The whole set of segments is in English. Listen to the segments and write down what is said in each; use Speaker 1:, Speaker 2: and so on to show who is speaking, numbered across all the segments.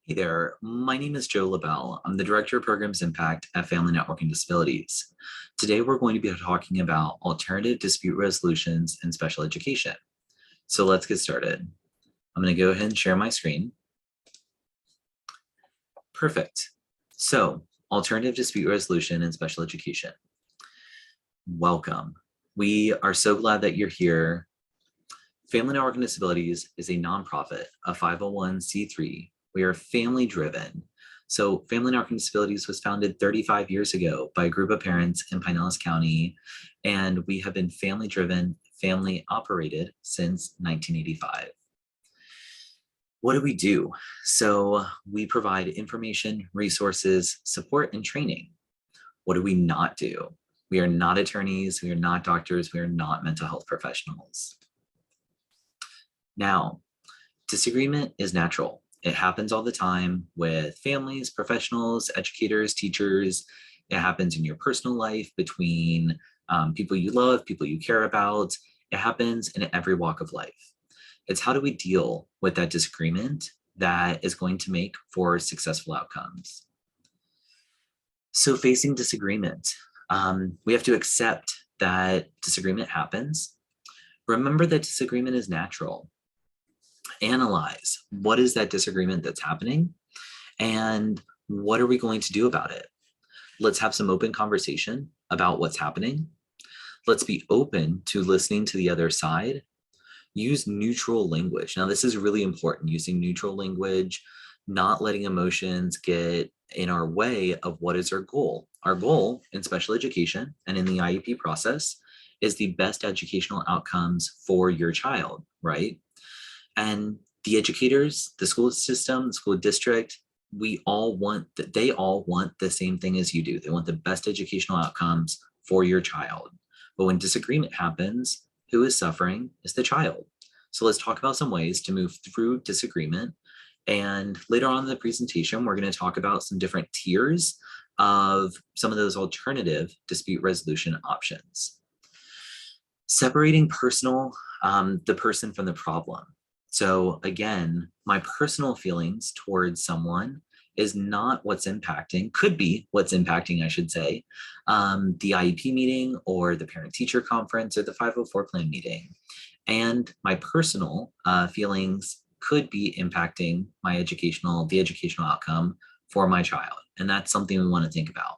Speaker 1: Hey there, my name is Joe LaBelle. I'm the Director of Programs Impact at Family Networking Disabilities. Today, we're going to be talking about alternative dispute resolutions in special education. So let's get started. I'm going to go ahead and share my screen. Perfect. So, alternative dispute resolution in special education. Welcome. We are so glad that you're here. Family Networking Disabilities is a nonprofit, a 501c3. We are family driven. So Family Networking Disabilities was founded 35 years ago by a group of parents in Pinellas County, and we have been family driven, family operated since 1985. What do we do? So we provide information, resources, support, and training. What do we not do? We are not attorneys, we are not doctors, we are not mental health professionals. Now, disagreement is natural. It happens all the time with families, professionals, educators, teachers. It happens in your personal life between people you love, people you care about. It happens in every walk of life. It's how do we deal with that disagreement that is going to make for successful outcomes. So facing disagreement, we have to accept that disagreement happens. Remember that disagreement is natural. Analyze what is that disagreement that's happening and what are we going to do about it. Let's have some open conversation about what's happening. Let's be open to listening to the other side. Use neutral language. Now, this is really important, using neutral language, not letting emotions get in our way of what is our goal. Our goal in special education and in the IEP process is the best educational outcomes for your child, right? And the educators, the school system, the school district, they all want the same thing as you do. They want the best educational outcomes for your child. But when disagreement happens, who is suffering is the child. So let's talk about some ways to move through disagreement. And later on in the presentation, we're going to talk about some different tiers of some of those alternative dispute resolution options. Separating the person from the problem. So again, my personal feelings towards someone is not what's impacting, could be what's impacting, I should say, the IEP meeting or the parent-teacher conference or the 504 plan meeting. And my personal feelings could be impacting the educational outcome for my child. And that's something we want to think about.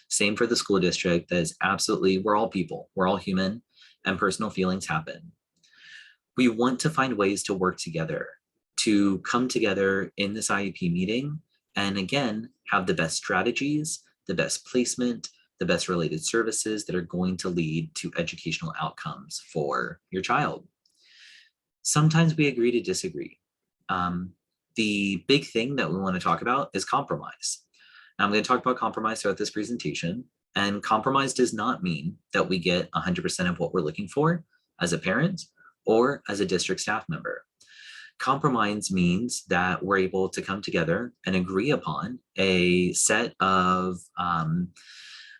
Speaker 1: Same for the school district. That is absolutely, we're all people, we're all human, and personal feelings happen. We want to find ways to work together, to come together in this IEP meeting, and again, have the best strategies, the best placement, the best related services that are going to lead to educational outcomes for your child. Sometimes we agree to disagree. The big thing that we want to talk about is compromise. Now, I'm going to talk about compromise throughout this presentation, and compromise does not mean that we get 100% of what we're looking for as a parent or as a district staff member. Compromise means that we're able to come together and agree upon a set of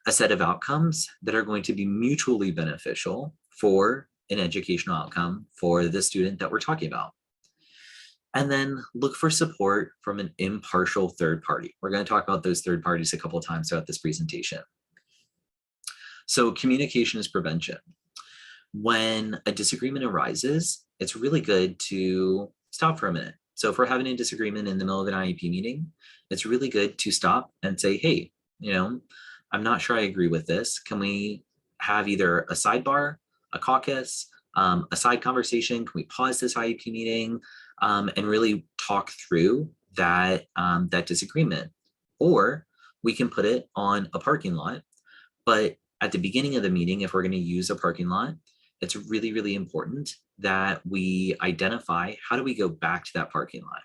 Speaker 1: outcomes that are going to be mutually beneficial for an educational outcome for the student that we're talking about. And then look for support from an impartial third party. We're going to talk about those third parties a couple of times throughout this presentation. So communication is prevention. When a disagreement arises, it's really good to stop for a minute. So if we're having a disagreement in the middle of an IEP meeting, it's really good to stop and say, hey, I'm not sure I agree with this. Can we have either a sidebar, a caucus, a side conversation? Can we pause this IEP meeting and really talk through that disagreement? Or we can put it on a parking lot. But at the beginning of the meeting, if we're going to use a parking lot, it's really, really important that we identify how do we go back to that parking lot?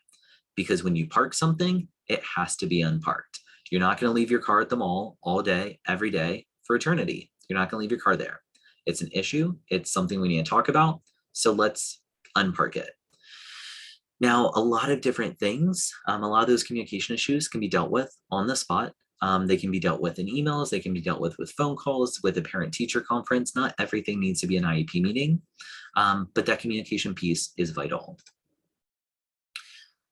Speaker 1: Because when you park something, it has to be unparked. You're not going to leave your car at the mall all day, every day for eternity. You're not going to leave your car there. It's an issue. It's something we need to talk about. So let's unpark it. Now, a lot of different things, a lot of those communication issues can be dealt with on the spot. They can be dealt with in emails. They can be dealt with phone calls, with a parent-teacher conference. Not everything needs to be an IEP meeting, but that communication piece is vital.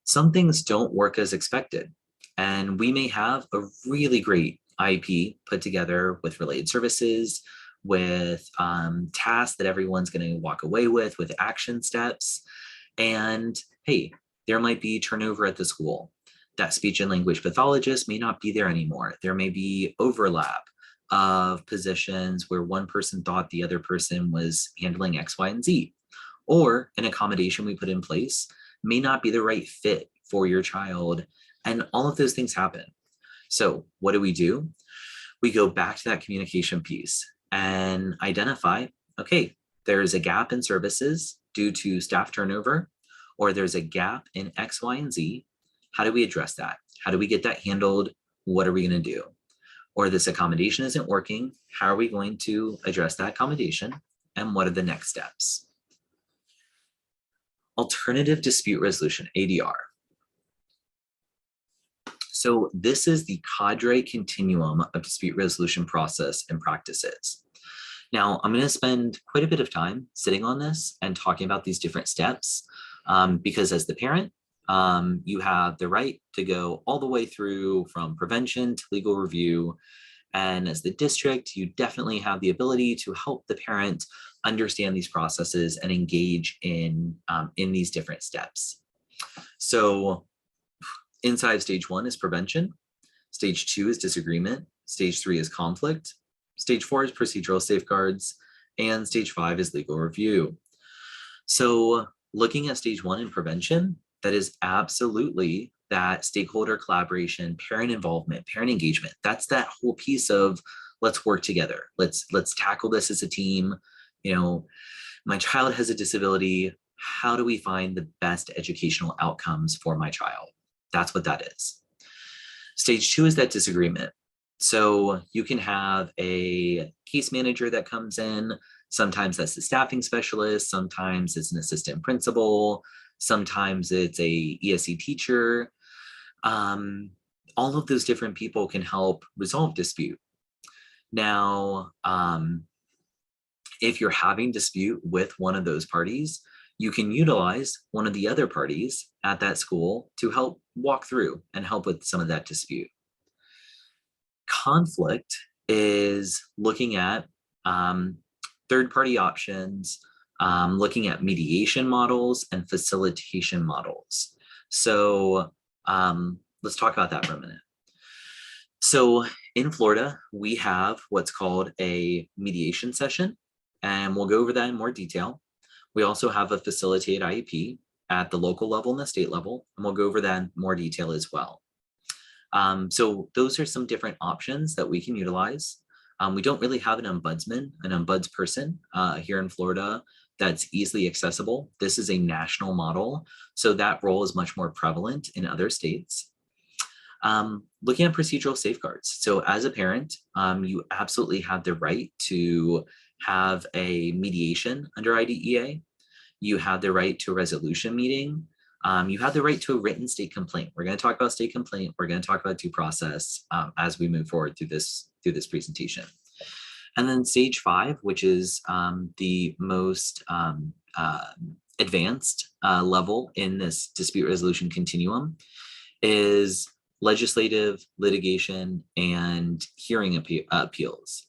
Speaker 1: Some things don't work as expected, and we may have a really great IEP put together with related services, with tasks that everyone's going to walk away with action steps. And hey, there might be turnover at the school. That speech and language pathologist may not be there anymore. There may be overlap of positions where one person thought the other person was handling X, Y, and Z. Or an accommodation we put in place may not be the right fit for your child. And all of those things happen. So what do? We go back to that communication piece and identify, okay, there's a gap in services due to staff turnover, or there's a gap in X, Y, and Z. How do we address that? How do we get that handled? What are we going to do? Or this accommodation isn't working. How are we going to address that accommodation? And what are the next steps? Alternative dispute resolution, ADR. So this is the Cadre continuum of dispute resolution process and practices. Now, I'm going to spend quite a bit of time sitting on this and talking about these different steps because as the parent, you have the right to go all the way through from prevention to legal review. And as the district, you definitely have the ability to help the parent understand these processes and engage in these different steps. So inside of stage 1 is prevention. Stage 2 is disagreement. Stage 3 is conflict. Stage 4 is procedural safeguards. And stage 5 is legal review. So looking at stage 1 in prevention, that is absolutely that stakeholder collaboration, parent involvement, parent engagement. That's that whole piece of let's work together. Let's tackle this as a team. You know, my child has a disability. How do we find the best educational outcomes for my child? That's what that is. Stage 2 is that disagreement. So you can have a case manager that comes in. Sometimes that's the staffing specialist. Sometimes it's an assistant principal. Sometimes it's a ESE teacher. All of those different people can help resolve dispute. Now, if you're having dispute with one of those parties, you can utilize one of the other parties at that school to help walk through and help with some of that dispute. Conflict is looking at third-party options, looking at mediation models and facilitation models. So let's talk about that for a minute. So in Florida, we have what's called a mediation session, and we'll go over that in more detail. We also have a facilitated IEP at the local level and the state level, and we'll go over that in more detail as well. So those are some different options that we can utilize. We don't really have an ombudsperson here in Florida that's easily accessible. This is a national model, so that role is much more prevalent in other states. Looking at procedural safeguards. So as a parent, you absolutely have the right to have a mediation under IDEA. You have the right to a resolution meeting. You have the right to a written state complaint. We're going to talk about state complaint. We're going to talk about due process as we move forward through this presentation. And then stage 5, which is the most advanced level in this dispute resolution continuum, is legislative, litigation, and hearing appeals.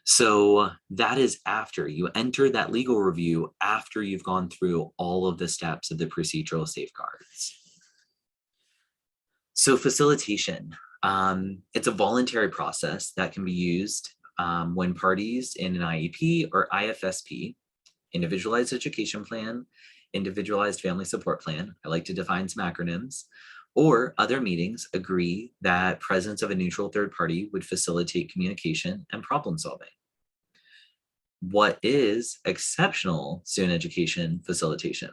Speaker 1: So that is after you enter that legal review, after you've gone through all of the steps of the procedural safeguards. So facilitation, it's a voluntary process that can be used when parties in an IEP or IFSP, Individualized Education Plan, Individualized Family Support Plan, I like to define some acronyms, or other meetings agree that presence of a neutral third party would facilitate communication and problem solving. What is exceptional student education facilitation?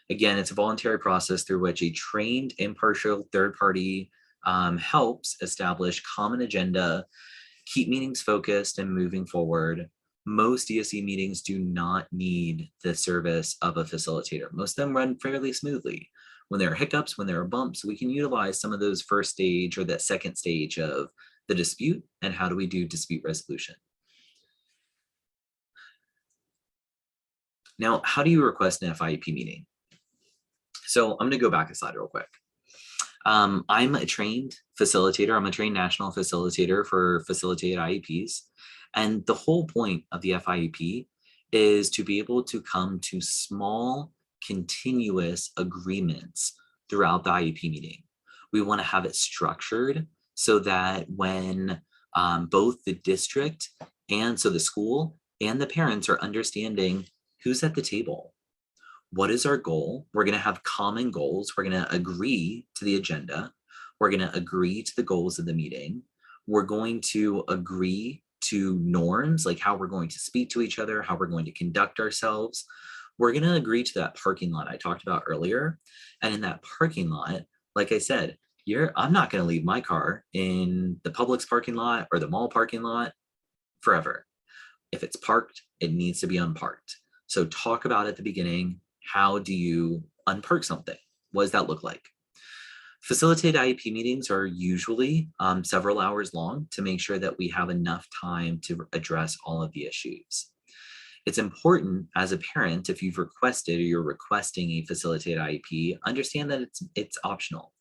Speaker 1: Again, it's a voluntary process through which a trained, impartial third party helps establish common agenda, keep meetings focused and moving forward. Most ESE meetings do not need the service of a facilitator. Most of them run fairly smoothly. When there are hiccups, when there are bumps, we can utilize some of those first stage or that second stage of the dispute and how do we do dispute resolution. Now, how do you request an FIEP meeting? So I'm going to go back a slide real quick. I'm a trained facilitator. I'm a trained national facilitator for facilitated IEPs. And the whole point of the FIEP is to be able to come to small, continuous agreements throughout the IEP meeting. We want to have it structured so that when both the district and so the school and the parents are understanding who's at the table. What is our goal? We're going to have common goals. We're going to agree to the agenda. We're going to agree to the goals of the meeting. We're going to agree to norms, like how we're going to speak to each other, how we're going to conduct ourselves. We're going to agree to that parking lot I talked about earlier. And in that parking lot, like I said, I'm not going to leave my car in the Publix parking lot or the mall parking lot forever. If it's parked, it needs to be unparked. So talk about at the beginning, how do you unpark something? What does that look like? Facilitated IEP meetings are usually several hours long to make sure that we have enough time to address all of the issues. It's important as a parent, if you've requested or you're requesting a facilitated IEP, understand that it's optional.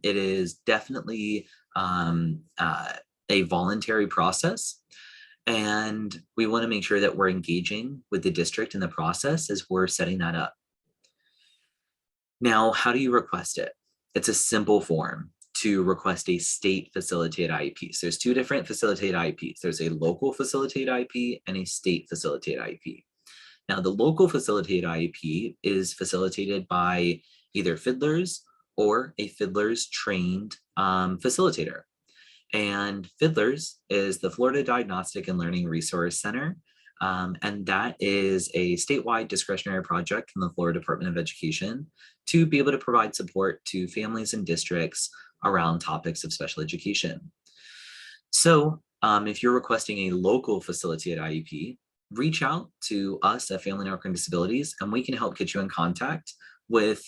Speaker 1: It is definitely a voluntary process. And we want to make sure that we're engaging with the district in the process as we're setting that up. Now, how do you request it? It's a simple form to request a state facilitated IEP. So there's two different facilitated IEPs. There's a local facilitated IEP and a state facilitated IEP. Now, the local facilitated IEP is facilitated by either fiddlers or a fiddlers trained facilitator. And Fiddlers is the Florida Diagnostic and Learning Resource Center. And that is a statewide discretionary project from the Florida Department of Education to be able to provide support to families and districts around topics of special education. So if you're requesting a local facilitated IEP, reach out to us at Family Network on Disabilities, and we can help get you in contact with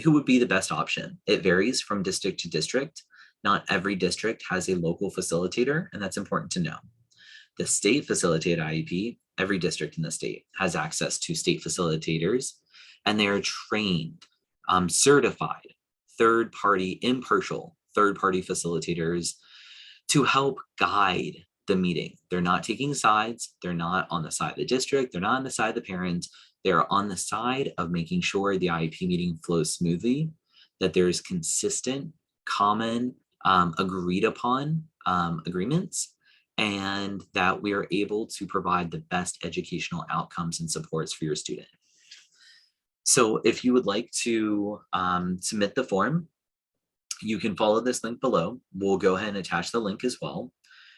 Speaker 1: who would be the best option. It varies from district to district. Not every district has a local facilitator, and that's important to know. The state facilitated IEP, every district in the state has access to state facilitators, and they are trained, certified, third-party, impartial, third-party facilitators to help guide the meeting. They're not taking sides. They're not on the side of the district. They're not on the side of the parents. They're on the side of making sure the IEP meeting flows smoothly, that there's consistent, common, agreed upon agreements, and that we are able to provide the best educational outcomes and supports for your student. So if you would like to submit the form, you can follow this link below. We'll go ahead and attach the link as well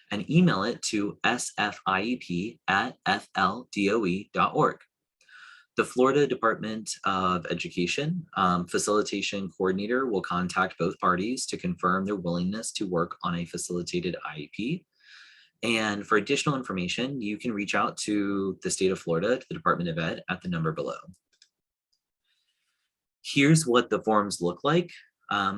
Speaker 1: and email it to sfiep@fldoe.org. The Florida Department of Education Facilitation Coordinator will contact both parties to confirm their willingness to work on a facilitated IEP. And for additional information, you can reach out to the state of Florida, to the Department of Ed at the number below. Here's what the forms look like.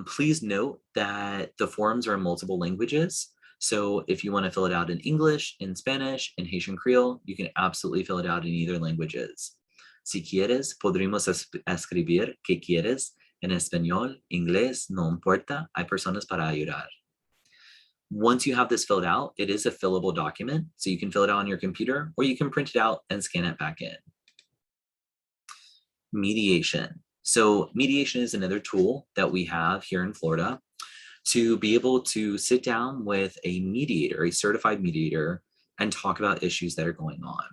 Speaker 1: Please note that the forms are in multiple languages. So if you want to fill it out in English, in Spanish, in Haitian Creole, you can absolutely fill it out in either languages. Si quieres, podremos escribir que quieres en español, inglés, no importa, hay personas para ayudar. Once you have this filled out, it is a fillable document, so you can fill it out on your computer or you can print it out and scan it back in. Mediation. So mediation is another tool that we have here in Florida to be able to sit down with a mediator, a certified mediator, and talk about issues that are going on.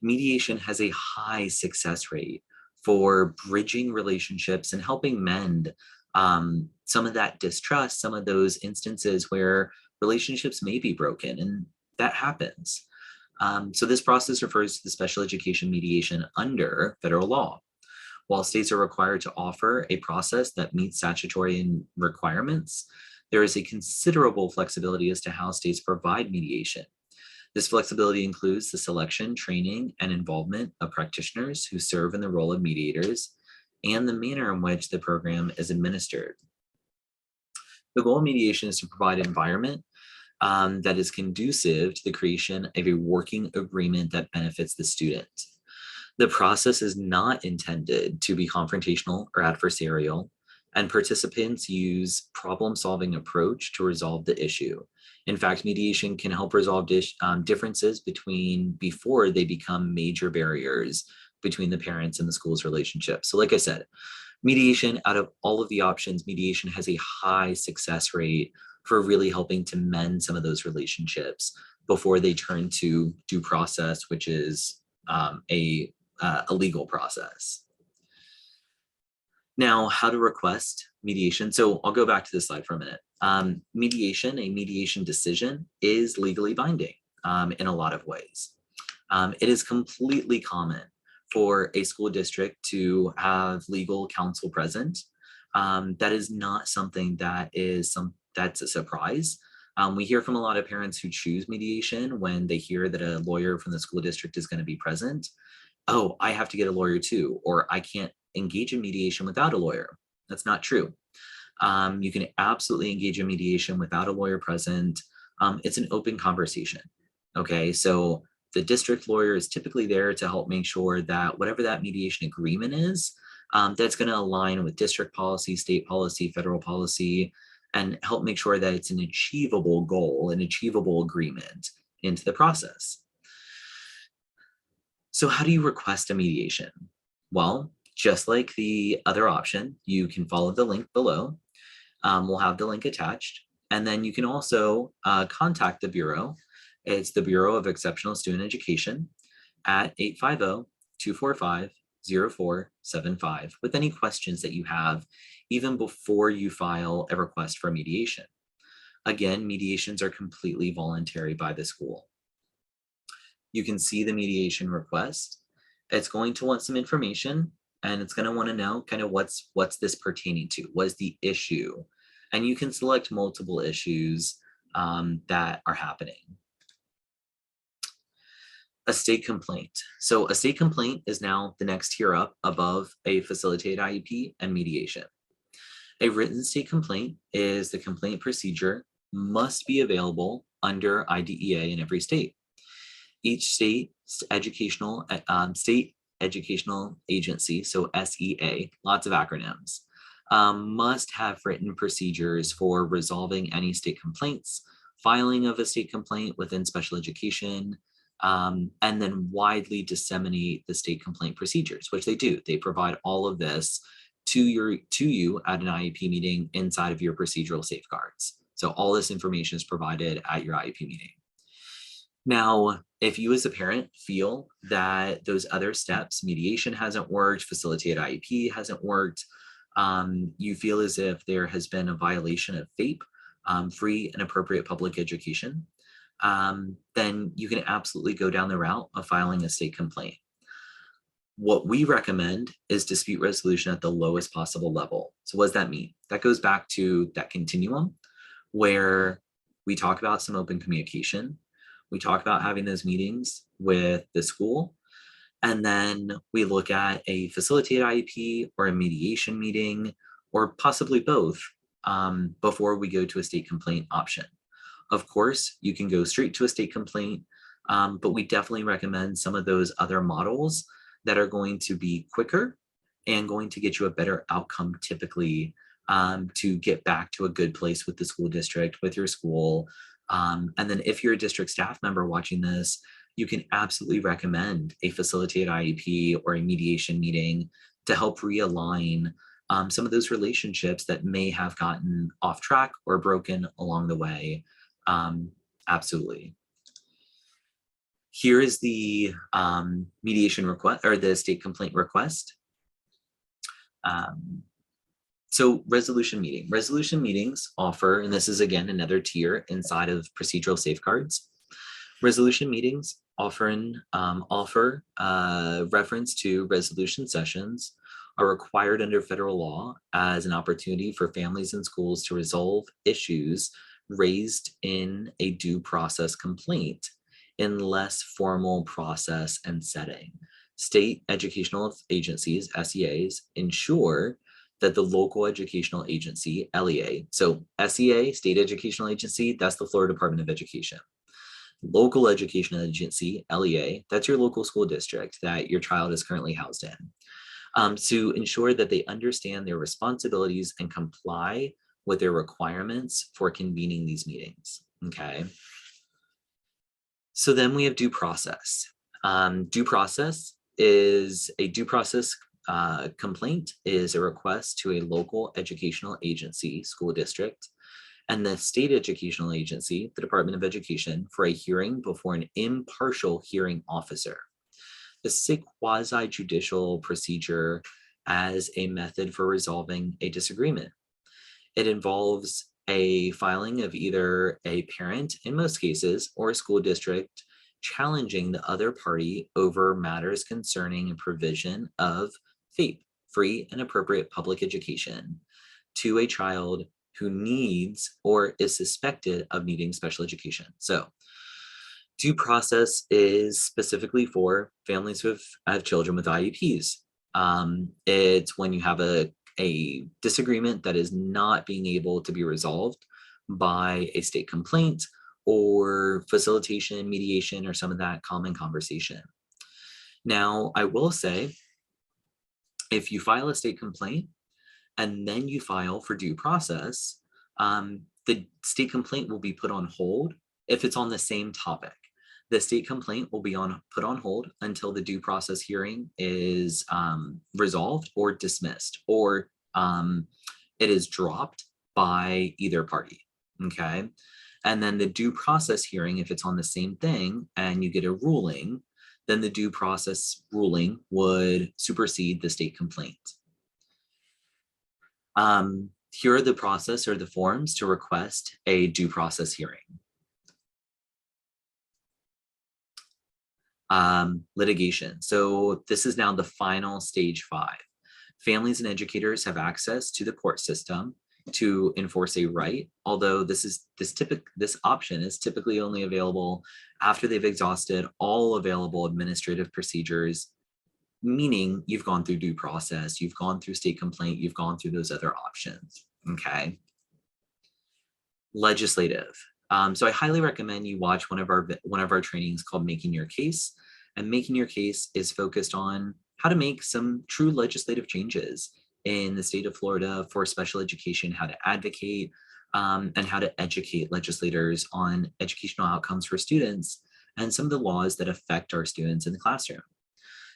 Speaker 1: Mediation has a high success rate for bridging relationships and helping mend some of that distrust, some of those instances where relationships may be broken, and that happens. So this process refers to the special education mediation under federal law. While states are required to offer a process that meets statutory requirements, there is a considerable flexibility as to how states provide mediation. This flexibility includes the selection, training, and involvement of practitioners who serve in the role of mediators and the manner in which the program is administered. The goal of mediation is to provide an environment that is conducive to the creation of a working agreement that benefits the student. The process is not intended to be confrontational or adversarial, and participants use problem-solving approach to resolve the issue. In fact, mediation can help resolve differences before they become major barriers between the parents and the school's relationship. So like I said, mediation, out of all of the options, mediation has a high success rate for really helping to mend some of those relationships before they turn to due process, which is a legal process. Now, how to request mediation. So I'll go back to this slide for a minute. A mediation decision is legally binding in a lot of ways. It is completely common for a school district to have legal counsel present. That is not something that's a surprise. We hear from a lot of parents who choose mediation when they hear that a lawyer from the school district is going to be present. Oh, I have to get a lawyer too, or I can't engage in mediation without a lawyer. That's not true. You can absolutely engage in mediation without a lawyer present. It's an open conversation. Okay, so the district lawyer is typically there to help make sure that whatever that mediation agreement is, that's going to align with district policy, state policy, federal policy, and help make sure that it's an achievable goal, an achievable agreement into the process. So how do you request a mediation? Well, just like the other option, you can follow the link below. We'll have the link attached. And then you can also contact the Bureau. It's the Bureau of Exceptional Student Education at 850-245-0475 with any questions that you have, even before you file a request for mediation. Again, mediations are completely voluntary by the school. You can see the mediation request. It's going to want some information, and it's going to want to know kind of what's this pertaining to, what is the issue, and you can select multiple issues that are happening. A state complaint. So a state complaint is now the next tier up above a facilitated IEP and mediation. A written state complaint is the complaint procedure must be available under IDEA in every state. Each state educational agency, so SEA, lots of acronyms, must have written procedures for resolving any state complaints, filing of a state complaint within special education, and then widely disseminate the state complaint procedures, which they do. They provide all of this to you at an IEP meeting inside of your procedural safeguards. So all this information is provided at your IEP meeting. Now, if you as a parent feel that those other steps, mediation hasn't worked, facilitated IEP hasn't worked, you feel as if there has been a violation of FAPE, free and appropriate public education, then you can absolutely go down the route of filing a state complaint. What we recommend is dispute resolution at the lowest possible level. So what does that mean? That goes back to that continuum where we talk about some open communication. We talk about having those meetings with the school, and then we look at a facilitated IEP or a mediation meeting, or possibly both, before we go to a state complaint option. Of course, you can go straight to a state complaint, but we definitely recommend some of those other models that are going to be quicker and going to get you a better outcome typically, to get back to a good place with the school district, with your school. And then if you're a district staff member watching this, you can absolutely recommend a facilitated IEP or a mediation meeting to help realign some of those relationships that may have gotten off track or broken along the way. Absolutely. Here is the mediation request, or the state complaint request. So resolution meetings offer, and this is again another tier inside of procedural safeguards. Resolution meetings often offer reference to resolution sessions are required under federal law as an opportunity for families and schools to resolve issues raised in a due process complaint in less formal process and setting. State educational agencies, SEAs, ensure that the local educational agency, LEA, so SEA, State Educational Agency, that's the Florida Department of Education. Local education agency, LEA, that's your local school district that your child is currently housed in, to ensure that they understand their responsibilities and comply with their requirements for convening these meetings, okay? So then we have due process. Due process complaint is a request to a local educational agency, school district, and the state educational agency, the Department of Education, for a hearing before an impartial hearing officer. This is a quasi-judicial procedure as a method for resolving a disagreement. It involves a filing of either a parent, in most cases, or a school district challenging the other party over matters concerning a provision of FAPE, free and appropriate public education, to a child who needs or is suspected of needing special education. So due process is specifically for families who have children with IEPs. It's when you have a disagreement that is not being able to be resolved by a state complaint or facilitation, mediation, or some of that common conversation. Now, I will say, if you file a state complaint and then you file for due process, the state complaint will be put on hold if it's on the same topic. The state complaint will be put on hold until the due process hearing is resolved or dismissed, or it is dropped by either party, okay? And then the due process hearing, if it's on the same thing and you get a ruling, then the due process ruling would supersede the state complaint. Here are the process or the forms to request a due process hearing. Litigation. So this is now the final stage 5. Families and educators have access to the court system to enforce a right, although this option is typically only available after they've exhausted all available administrative procedures, meaning you've gone through due process, you've gone through state complaint, you've gone through those other options, okay? Legislative. So I highly recommend you watch one of our trainings called Making Your Case. And Making Your Case is focused on how to make some true legislative changes in the state of Florida for special education, how to advocate, and how to educate legislators on educational outcomes for students and some of the laws that affect our students in the classroom.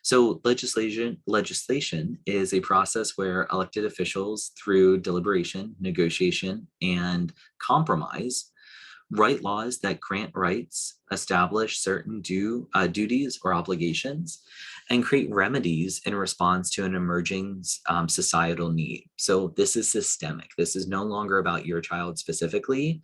Speaker 1: So legislation is a process where elected officials, through deliberation, negotiation, and compromise, write laws that grant rights, establish certain duties or obligations, and create remedies in response to an emerging societal need. So this is systemic. This is no longer about your child specifically.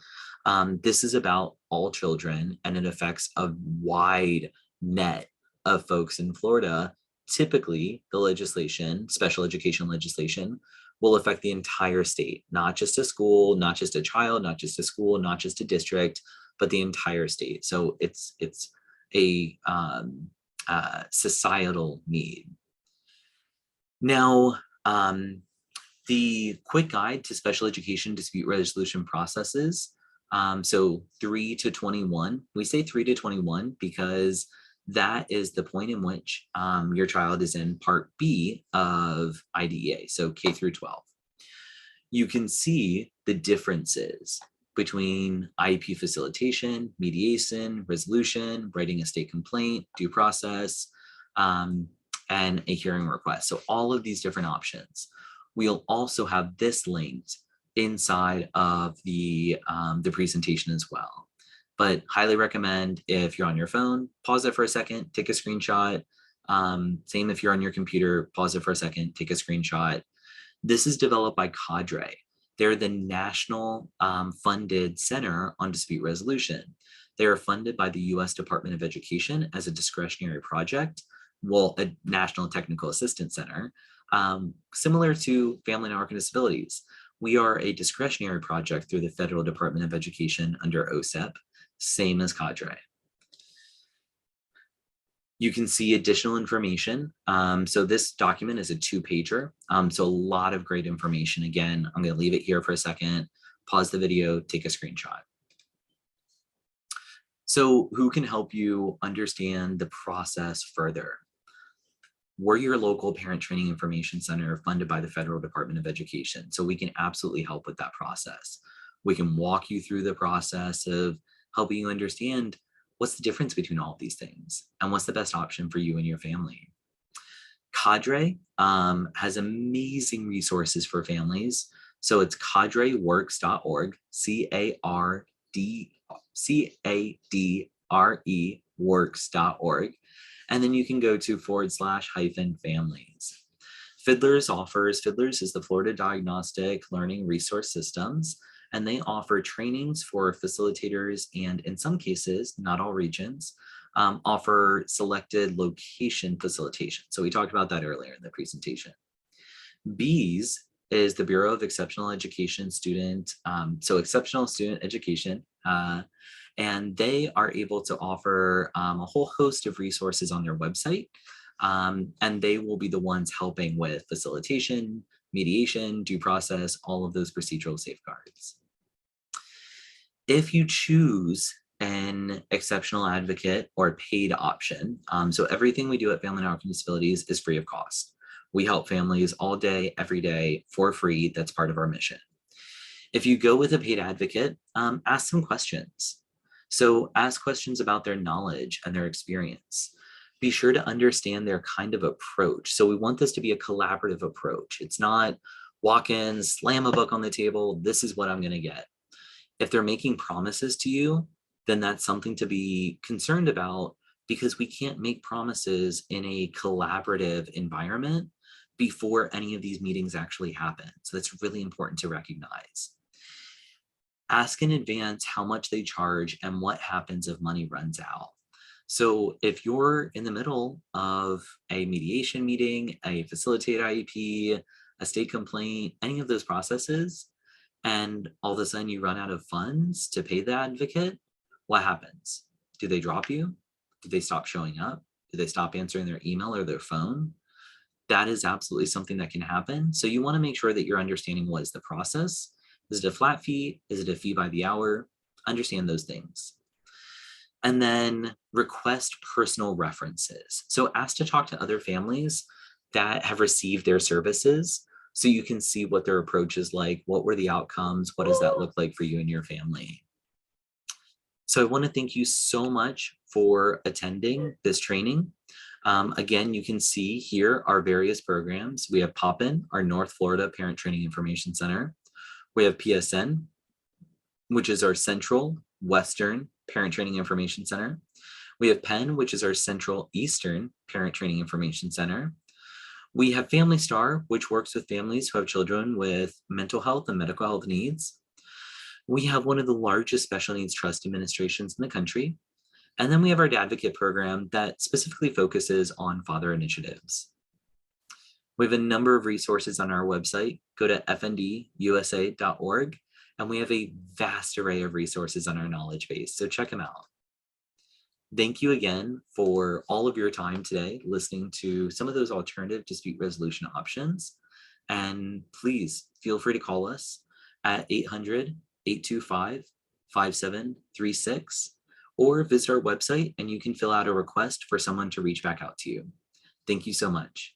Speaker 1: This is about all children, and it affects a wide net of folks in Florida. Typically, the legislation, special education legislation, will affect the entire state, not just a school, not just a child, not just a school, not just a district, but the entire state. So it's a societal need. Now, the quick guide to special education dispute resolution processes. So 3 to 21, we say 3 to 21 because that is the point in which your child is in Part B of IDEA, so K through 12. You can see the differences between IEP facilitation, mediation, resolution, writing a state complaint, due process, and a hearing request. So all of these different options. We'll also have this linked inside of the presentation as well. But highly recommend, if you're on your phone, pause it for a second, take a screenshot. Same if you're on your computer, pause it for a second, take a screenshot. This is developed by Cadre. They're the national funded Center on Dispute Resolution. They are funded by the US Department of Education as a discretionary project, well, a National Technical Assistance Center, similar to Family and American Disabilities. We are a discretionary project through the Federal Department of Education under OSEP, same as Cadre. You can see additional information. So this document is a 2-pager. So a lot of great information. Again, I'm going to leave it here for a second, pause the video, take a screenshot. So who can help you understand the process further? We're your local parent training information center funded by the Federal Department of Education. So we can absolutely help with that process. We can walk you through the process of helping you understand what's the difference between all of these things and what's the best option for you and your family. Cadre has amazing resources for families. So it's cadreworks.org, CADRE works.org. And then you can go to /families. Fiddlers is the Florida Diagnostic Learning Resource Systems, and they offer trainings for facilitators and in some cases, not all regions, offer selected location facilitation. So we talked about that earlier in the presentation. Bees is the Bureau of Exceptional Education Student, so Exceptional Student Education, and they are able to offer a whole host of resources on their website, and they will be the ones helping with facilitation, mediation, due process, all of those procedural safeguards. If you choose an exceptional advocate or paid option, so everything we do at Family and Outcome Disabilities is free of cost. We help families all day, every day for free. That's part of our mission. If you go with a paid advocate, ask some questions. So ask questions about their knowledge and their experience. Be sure to understand their kind of approach. So we want this to be a collaborative approach. It's not walk in, slam a book on the table, this is what I'm going to get. If they're making promises to you, then that's something to be concerned about, because we can't make promises in a collaborative environment before any of these meetings actually happen. So that's really important to recognize. Ask in advance how much they charge and what happens if money runs out. So if you're in the middle of a mediation meeting, a facilitate IEP, a state complaint, any of those processes, and all of a sudden you run out of funds to pay the advocate, what happens? Do they drop you? Do they stop showing up? Do they stop answering their email or their phone? That is absolutely something that can happen. So you want to make sure that you're understanding what is the process. Is it a flat fee? Is it a fee by the hour? Understand those things. And then request personal references. So ask to talk to other families that have received their services so you can see what their approach is like. What were the outcomes? What does that look like for you and your family? So I want to thank you so much for attending this training. Again, you can see here our various programs. We have Poppin, our North Florida Parent Training Information Center. We have PSN, which is our Central Western Parent Training Information Center. We have Penn, which is our Central Eastern Parent Training Information Center. We have Family Star, which works with families who have children with mental health and medical health needs. We have one of the largest special needs trust administrations in the country. And then we have our Dadvocate program that specifically focuses on father initiatives. We have a number of resources on our website. Go to fndusa.org, and we have a vast array of resources on our knowledge base, so check them out. Thank you again for all of your time today, listening to some of those alternative dispute resolution options. And please feel free to call us at 800-825-5736, or visit our website and you can fill out a request for someone to reach back out to you. Thank you so much.